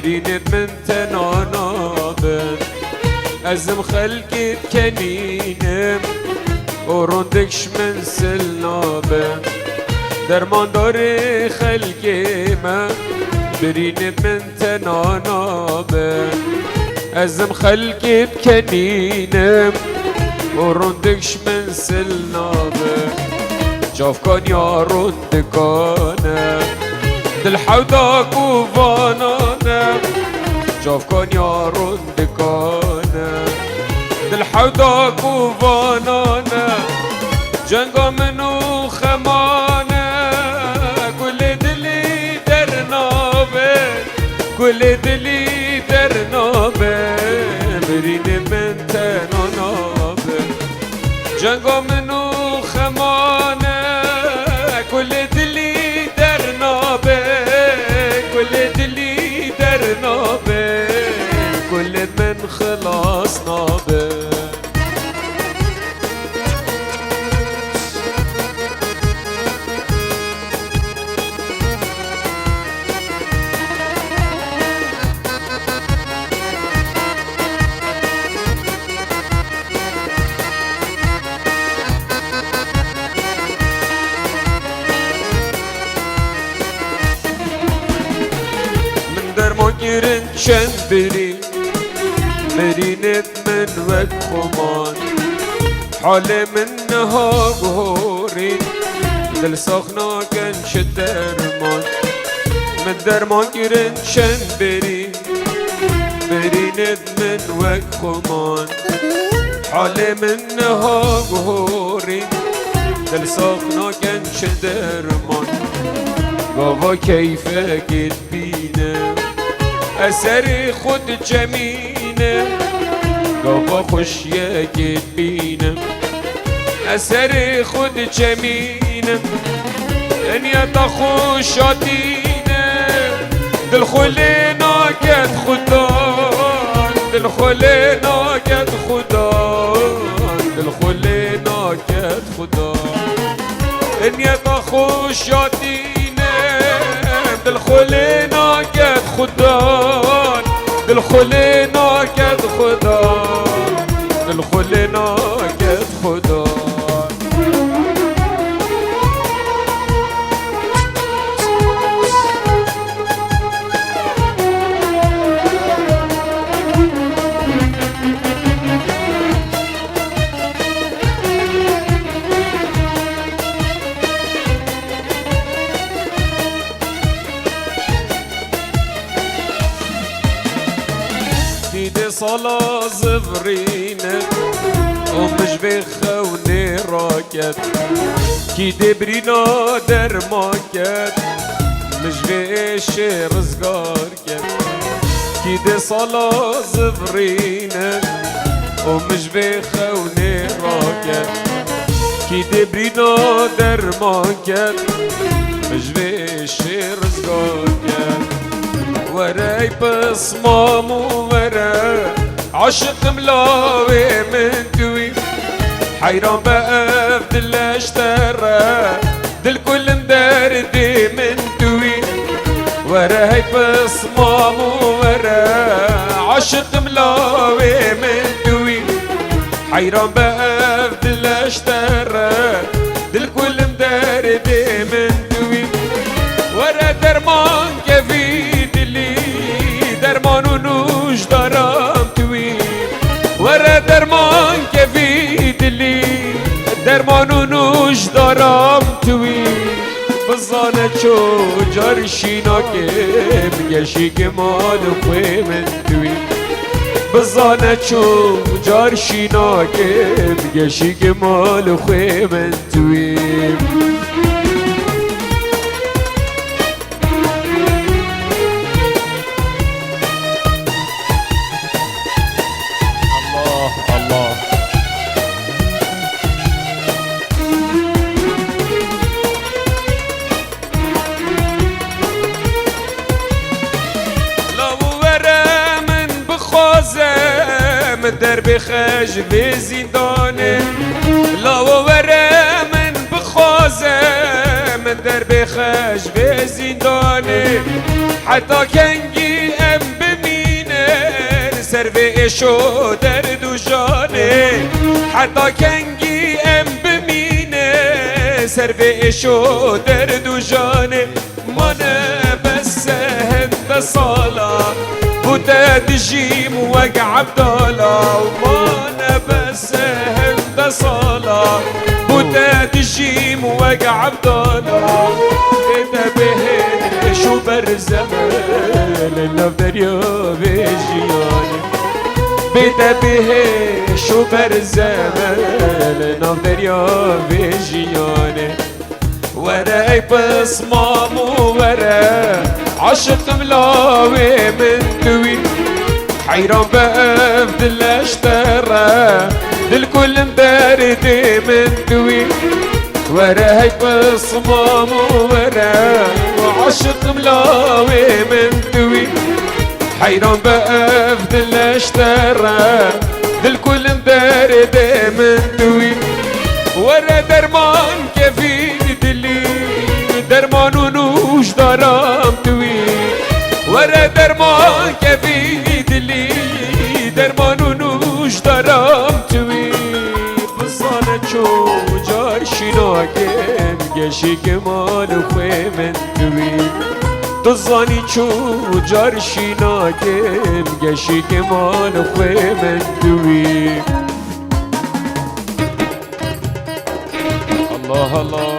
بريند من تنانابن ازم خلقت کنینم و روندکش من سلنابن درمان داره خلقی من بريند من تنانابن ازم خلقت کنینم و روندکش من سلنابن جاف کن یا روندکانه دل حوداك وفانانا جاف کن یا روندکانه دل حوداك وفانانا جنگا منو خمانه كل دلي درنابه كل دلي درنابه برين من تنانابه جنگا منو خمانه كل دلي درنابه كل دلي درنابه كل من خلاص نابه درمانگیرن چند بری برینت من وک خمان حال من نها گهورین دل ساخنا گنش درمان من درمانگیرن چند بری برینت من وک خمان حال من نها گهورین دل ساخنا گنش درمان گاوا کیفه گید بینه اثر خود جمینه گاوا خوشیه گید بینه اثر خود جمینه انیتا خوشاتینه دل خوله ناگد خدا دل خوله ناگد خدا دل خوله ناگد خدا انیتا خوشاتینه دل خوله ناگد خدا دل خوله ناگد خدا دل خوله ناگد خدا دیده سالا زفرینه و مش بخونی راکت کی دبرینا در ماکت مش بهش رزگار کت کی ده سالا زفرینه و مش بخونی راکت کی دبرینا در ماکت مش بهش رزگار کت وراي بصمام ورا عشق ملاوي من دوي حيران بقى في دل اشترى دل كل مدردي من دوي وراي بصمام ورا عشق ملاوي من دوي حيران بقى في دل اشترى دل كل مدردي من دوي ورا درمان كفي درمان و نوش دارم توی ورا درمان که فی دلی درمان و نوش دارم توی بزانه چو جارشینا که بگشی که مال خوی من توی بزانه چو جارشینا که بگشی که مال خوی من توی در بخش به زندانه لا وره من بخوازم در بخش به زندانه حتی کنگی ام ایشو درد و جانه حتی کنگی ام بمینه سر به ایشو درد و جانه مانه بس هند سالا بوده دجيم وقع عبدالا ومانه بس هند سالا بوده دجيم وقع عبدالا إذا به شو برزمان النفدريا بجياني بده به شو برزمان النفدريا بجياني ورا بصمام ورا عشق ملاوي من دوي حيران بفضل اشترى للكل مبرد من دوي ورا بصمام ورا وعشق ملاوي من دوي حيران بفضل اشترى للكل مبرد من دوي ورا درمان كفي دلي درمان ونوش دارم توي ورا درمان كفي دلي درمان ونوش دارم توي بصانة شو جار شناكم قشي كمال خوي من توي تظاني شو جار شناكم قشي كمال خوي من توي الله الله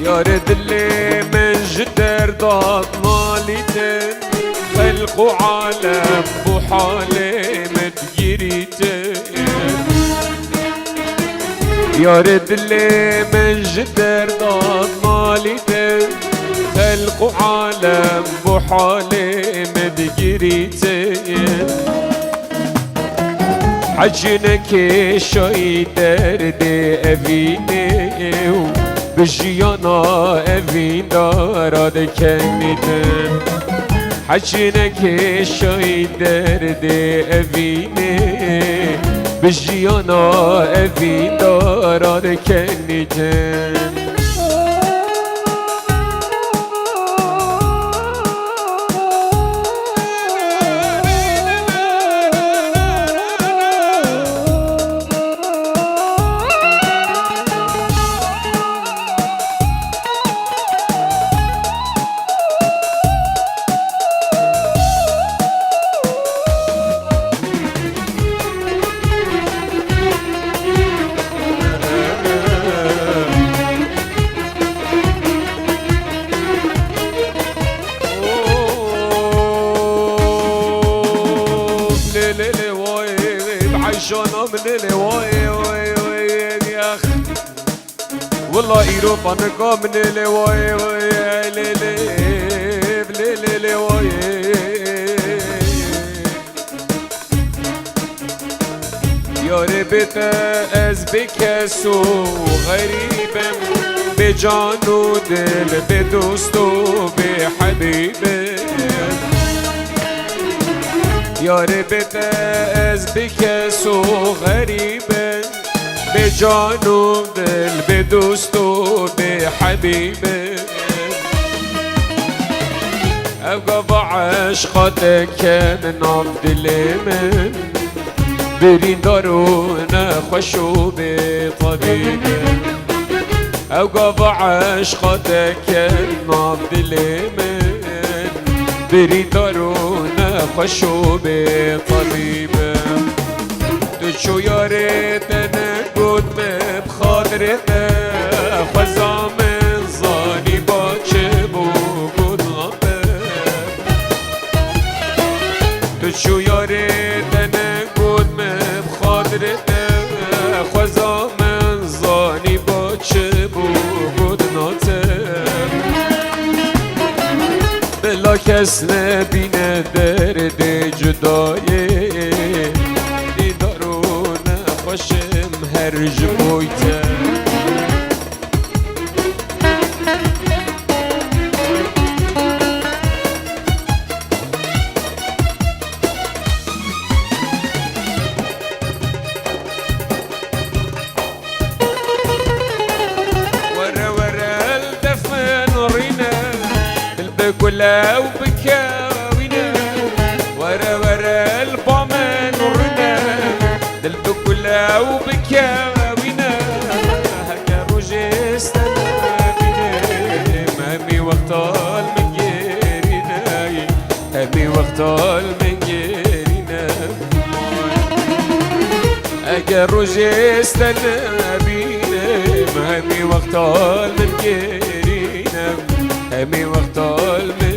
يا رد اللي من جدر ضاد ماليتن خلقوا عالم بحالي متجريتن يا رد اللي من جدر ضاد ماليتن خلقوا عالم بحالي متجريتن حجنك شوي دردي أبيني بجيانا أبين دارد كنيتن حجنك شوي دردي أبيني بجيانا أبين دارد كنيتن عيشانا من الهواي وي وي يا اخ والله ايروبا نقا من الهواي وي ليلي وي يا ربت از بكسو غريبا بجان و دل بدوست و بحبيبه يا ربت از بكسو غريبا بجان و دل بدوست و بحبيبه ابقى عشقاتك من عبد من برين دارونا خوشو بطبيبه ابقى عشقاتك من عبد من برين دارونا خوشو بطبيبه تشو يا ريتنا قد بخاطرنا خزا من ظاني باكب وقد غبب تشو يا ريتنا قد بخاطرنا خزا من ظاني باكب وقد ناتب بلا کس نبینه درد جدایی دیدارو نخوشم هر جبویته كلها وبكاوينا ورا ورا البامن ورنا دلب كلها وبكاوينا هكا روجي استنابينا مامي وقت المنجرينا مامي وقت المنجرينا هكا روجي استنابينا مامي وقت المنجرينا مامي وقت المنجرينا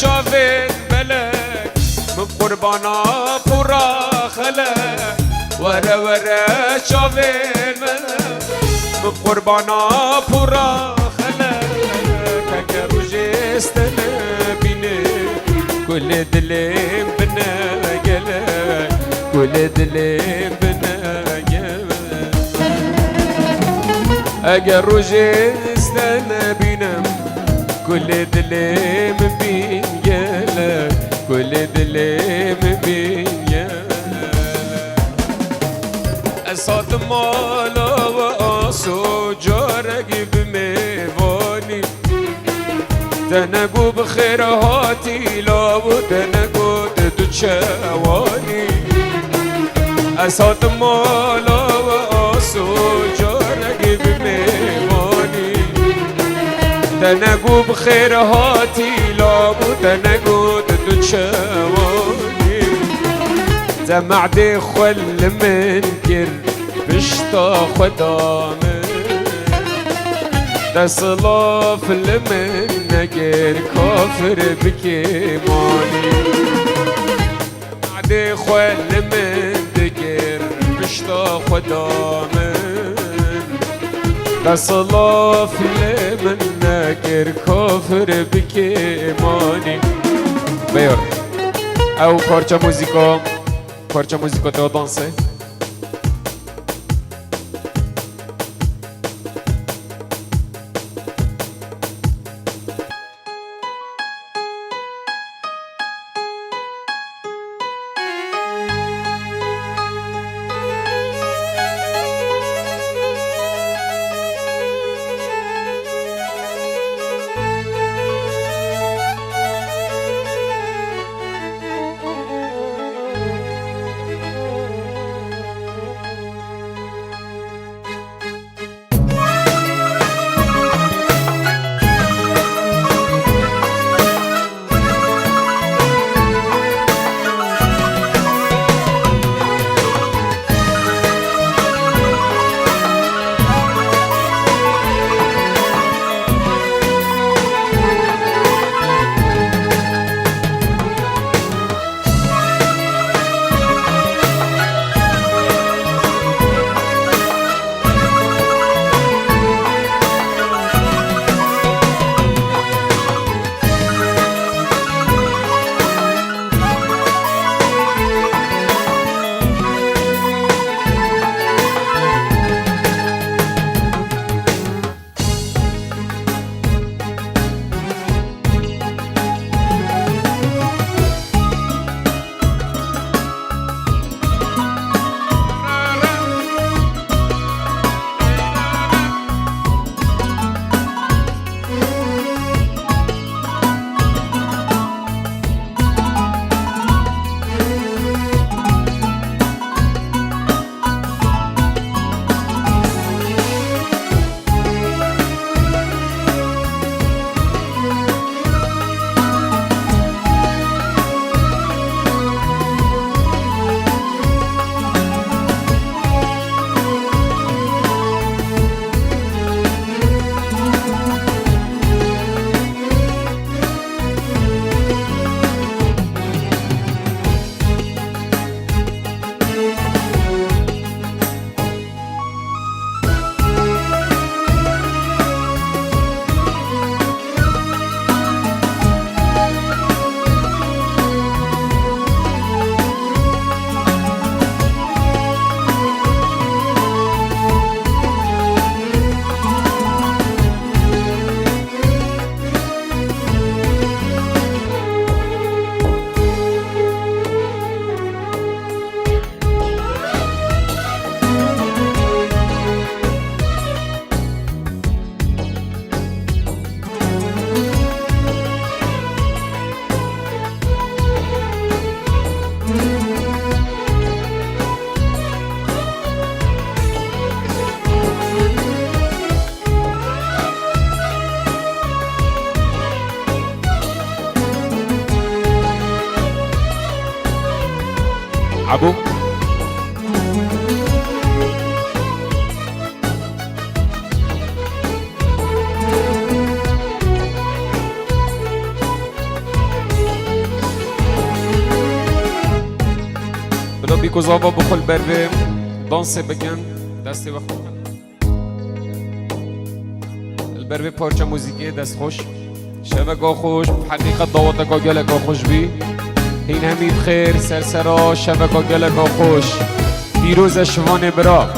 شافت ملك من قربانا برا خلق ورا ورا شافت ملك من قربانا برا خلق كروجي استنابيني كل دليم بنا قلق كل دليم بنا قلق كروجي استنابينا كل دليم بين جلك كل دليم بين جلك أصاد مالا وآسو جارك بميواني تنقو بخير هاتي لا وتنقو تدوشواني أصاد مالا وآسو جارك بميواني تنقو بخير هاتي لابو تنقو تدوشواني زمعدي خل منكر بشتا خدامي تصلاف لمن نقر كافر بكيماني زمعدي خل من ذكر بشتا خدامي تصلاف لمن ناكر كافر بكيماني بيور او پارچه موزیکو تو دانسه عبو بلا بيكو زابا بخل بربي دانسي بكن دستي بخل البربي پارچه موزیکی دست خوش شبکا خوش حقیقت دعوتکا گلکا خوش بی این همی بخیر سرسرا شبکا گلکا خوش پیروز شوان برا